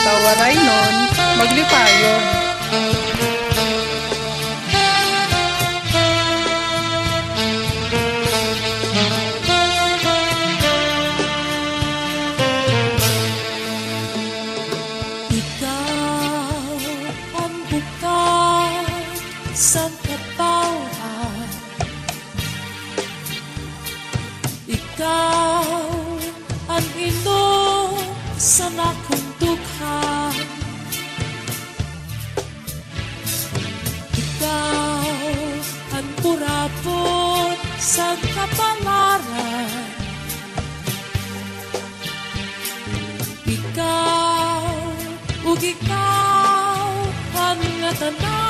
Tawaray nun, maglipayon. Ikaw ang bukal sa katawan. Ikaw ang inom sa nakundukan. Ikaw ang purapot sa kapalaran. Ikaw ug ikaw ang tanan.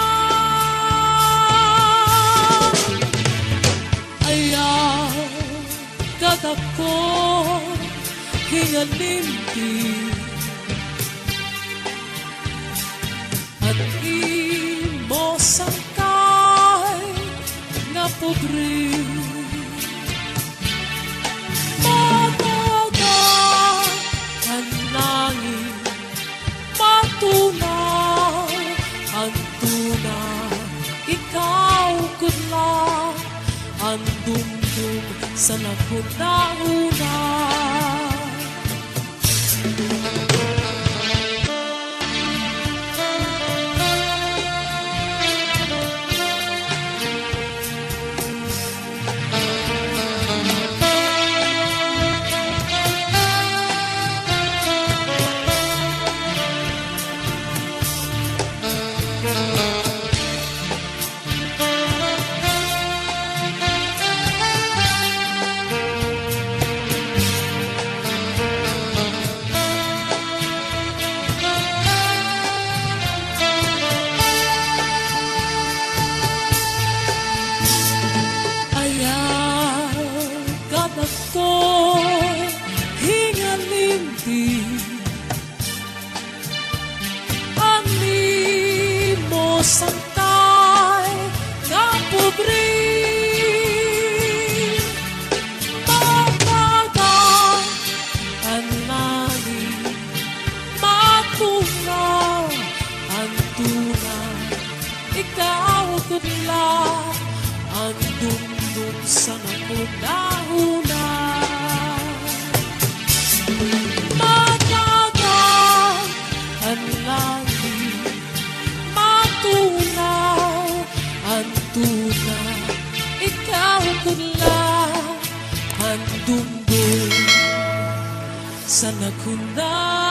Ayaw kadako hingalimpi at imo sangkay nga pobre. Matagal ang langit, matunaw ang tunaw, ikaw kudla ang dumdum sa nakunahuna. Ako hingalimpi ang limo santay nga pobre. Matagal ang langit, matunaw ang tunaw, ikaw kudla ang dumdum sa nakunahuna. Matagal ang langit, matunaw ang tunaw, ikaw kudla ang dumdum sa nakunahuna.